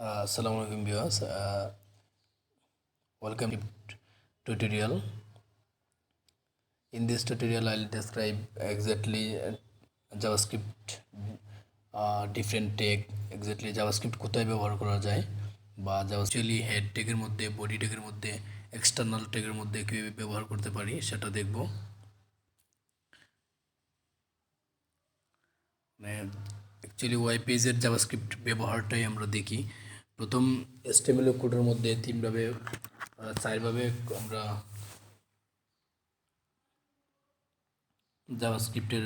Assalamu alaikum viewers. Welcome to tutorial. In this tutorial, I'll describe exactly JavaScript different tag, exactly JavaScript কোথায় ব্যবহার করা যায় বা JavaScript head ট্যাগের মধ্যে, বডি ট্যাগের মধ্যে, এক্সটার্নাল ট্যাগের মধ্যে কিভাবে ব্যবহার করতে পারি সেটা দেখব। মানে অ্যাকচুয়ালি ওয়েব পেজের জাভাস্ক্রিপ্ট ব্যবহারটাই আমরা দেখি। প্রথম HTML কোডের মধ্যে চারভাবে আমরা জাভাস্ক্রিপ্টের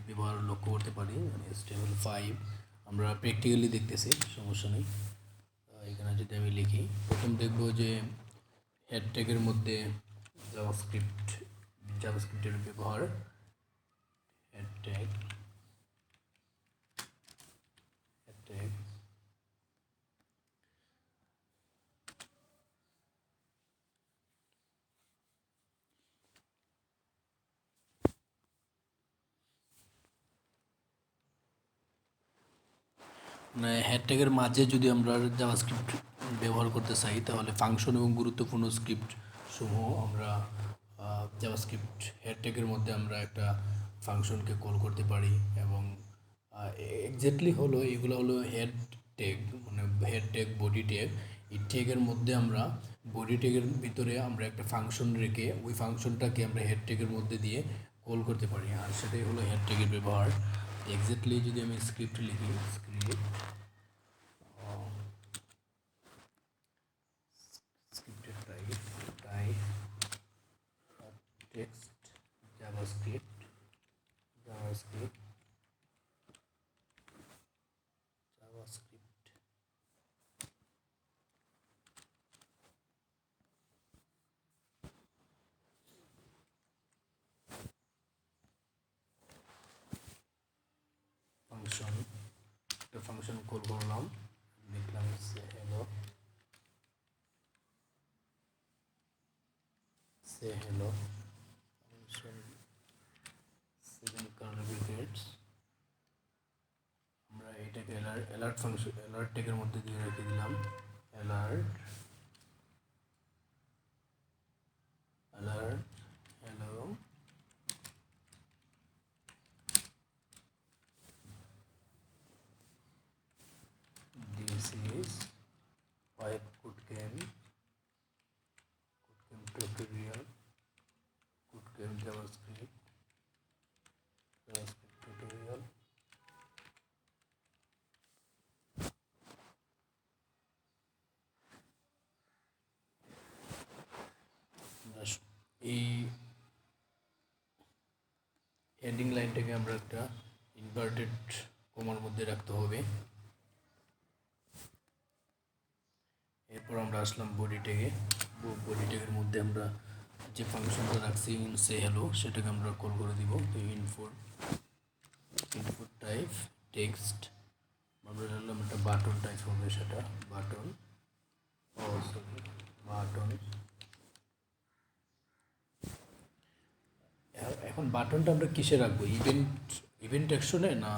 ব্যবহার লক্ষ্য করতে পারি। HTML5 আমরা প্র্যাকটিক্যালি দেখতেছি, সমস্যা নেই। এখানে যদি আমি লিখি, প্রথম দেখব যে হেড ট্যাগের মধ্যে জাভাস্ক্রিপ্টের ব্যবহার। হেড ট্যাগ মানে হেড ট্যাগের মাঝে যদি আমরা জাভাস্ক্রিপ্ট ব্যবহার করতে চাই, তাহলে ফাংশন এবং গুরুত্বপূর্ণ স্ক্রিপ্ট সমূহ আমরা জাভাস্ক্রিপ্ট হেড ট্যাগের মধ্যে আমরা একটা ফাংশনকে কল করতে পারি। এবং এক্স্যাক্টলি হলো এগুলো হলো হেড ট্যাগ, মানে হেড ট্যাগ, বডি ট্যাগ। এই ট্যাগের মধ্যে আমরা বডি ট্যাগের ভিতরে আমরা একটা ফাংশন রেখে ওই ফাংশনটাকে আমরা হেড ট্যাগের মধ্যে দিয়ে কল করতে পারি, আর সেটাই হলো হেড ট্যাগের ব্যবহার। এক্স্যাক্টলি যদি আমি স্ক্রিপ্ট লিখি, স্ক্রিপ্টের টাইপ টেক্সট জাভাস্ক্রিপ্ট ফাংশন, একটা ফাংশন কল করলাম, লিখলাম সে হ্যালো, ফাংশন 7 কার্লি ব্র্যাকেটস। আমরা এটাকে অ্যালার্ট ফাংশন, অ্যালার্ট ট্যাগের মধ্যে দিয়ে রেখে দিলাম। Alert hello, this is webcodecamp tutorial, JavaScript tutorial। এই হেডিং লাইনটাকে আমরা একটা ইনভার্টেড কমার মধ্যে রাখতে হবে। এরপর আমরা আসলাম বডি ট্যাগে। বডি ট্যাগের মধ্যে আমরা যে ফাংশনটা রাখছি সে হ্যালো, সেটাকে আমরা কল করে দিব। তো ইনপুট টাইপ টেক্সট, আমরা জানলাম একটা বাটন টাইপ হবে, সেটা বাটন। এখন বাটনটা আমরা কিসে রাখবো? ইভেন্ট অ্যাকশনে না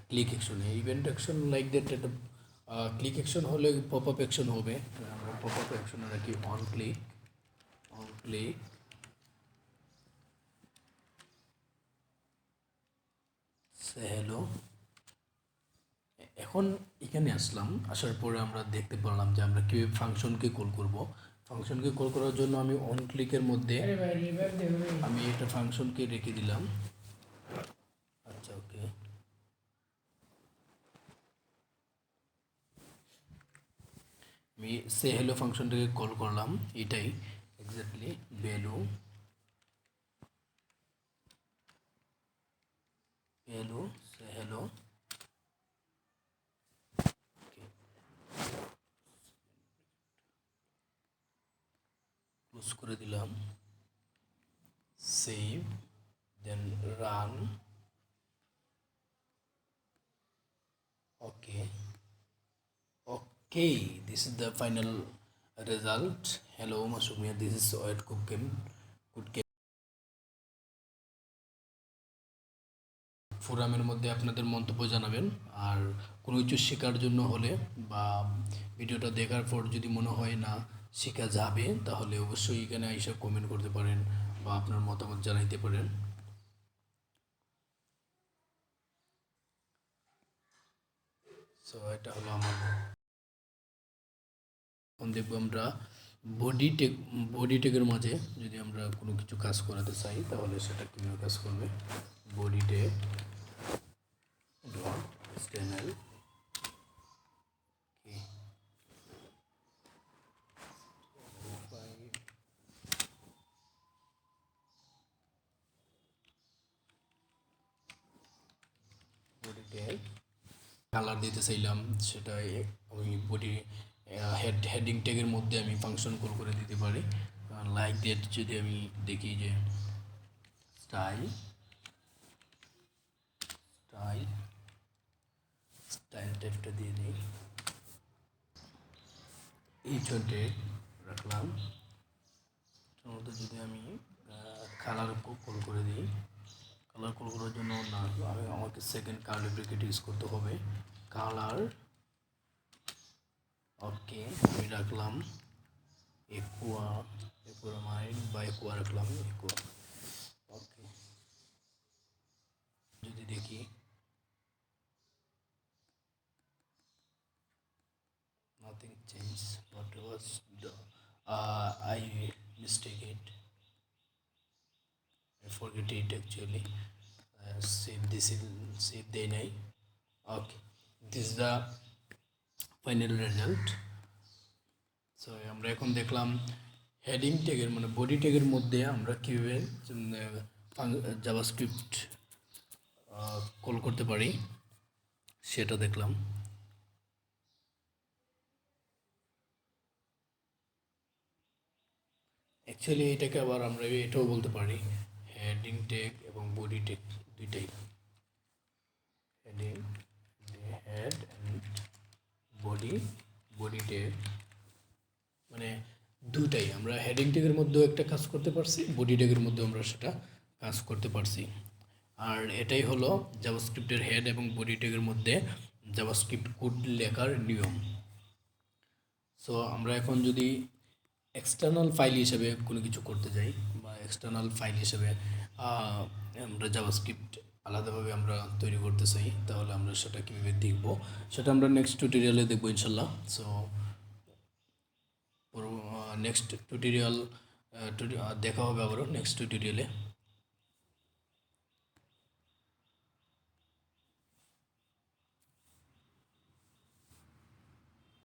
ক্লিক অ্যাকশনে? ইভেন্ট অ্যাকশন লাইক দ্যাট, একটা ক্লিক অ্যাকশন হলে পপ আপ অ্যাকশন হবে। আমরা পপ আপ অ্যাকশনে রাখি অন ক্লিক সে হ্যালো। এখন এখানে আসলাম, আসার পরে আমরা দেখতে পারলাম যে আমরা কীভাবে ফাংশনকে কল করব। ফাংশনকে কল করার জন্য আমি অন ক্লিকের মধ্যে আমি একটা ফাংশনকে রেখে দিলাম। আচ্ছা, ওকে। আমি সে হ্যালো ফাংশনটাকে কল করলাম, এটাই এক্স্যাক্টলি ভ্যালু সে হ্যালো। ক্লোজ করে দিলাম, save, then run. okay, this is the final result. Hello Masumia, this is webcodecamp ফোরামের মধ্যে আপনাদের মন্তব্য জানাবেন। আর কোনো কিছু শেখার জন্য হলে বা ভিডিওটা দেখার পর যদি মনে হয় না শেখা যাবে, তাহলে অবশ্যই এখানে এসে কমেন্ট করতে পারেন বা আপনার মতামত জানাইতে পারেন। সো এটা হলো আমার। এখন দেখবো আমরা বডি টেকের মাঝে যদি আমরা কোনো কিছু কাজ করাতে চাই, তাহলে সেটা কীভাবে কাজ করবে। Body tag dot HTML body tag colour দিতে চাইলাম, সেটা আমি বডি হেডিং ট্যাগের মধ্যে আমি ফাংশন কল করে দিতে পারি। লাইক দ্যাট যদি আমি দেখি যে স্টাইল স্টাইল স্টাইল টাইপটা দিয়ে দিই, এই ছোটে রাখলাম। সম্ভবত যদি আমি কালার কল করে দিই, কালার কল করার জন্য না আমাকে সেকেন্ড কার্লি ব্র্যাকেট ইউজ করতে হবে। কালার ওকে আমি রাখলাম একুয়া মাইন বা একুয়া রাখলাম একুয়া। ওকে যদি দেখি nothing changed, what was the I mistake it, I forget it actually. Save this in save the নাই। Okay, this is the final result. So আমরা এখন দেখলাম হেডিং ট্যাগের মানে বডি ট্যাগের মধ্যে আমরা কীভাবে জাভাস্ক্রিপ্ট কল করতে পারি সেটা দেখলাম। অ্যাকচুয়ালি এটাকে আবার আমরা এটাও বলতে পারি, হেডিং ট্যাগ এবং বডি ট্যাগ দুইটাই। Heading head and body tag মানে দুটাই আমরা হেডিং ট্যাগের মধ্যেও একটা কাজ করতে পারছি, বডি ট্যাগের মধ্যেও আমরা সেটা কাজ করতে পারছি। আর এটাই হলো জাভাস্ক্রিপ্টের হেড এবং বডি ট্যাগের মধ্যে জাভাস্ক্রিপ্ট কোড লেখার নিয়ম। সো আমরা এখন যদি এক্সটার্নাল ফাইল হিসেবে কোনো কিছু করতে যাই বা এক্সটার্নাল ফাইল হিসেবে আমরা জাভাস্ক্রিপ্ট আলাদাভাবে আমরা তৈরি করতে চাই, তাহলে আমরা সেটা কীভাবে দেখব সেটা আমরা নেক্সট টিউটোরিয়ালে দেখবো ইনশাল্লাহ। সো নেক্সট টিউটোরিয়াল দেখা হবে আবারও নেক্সট টিউটোরিয়ালে।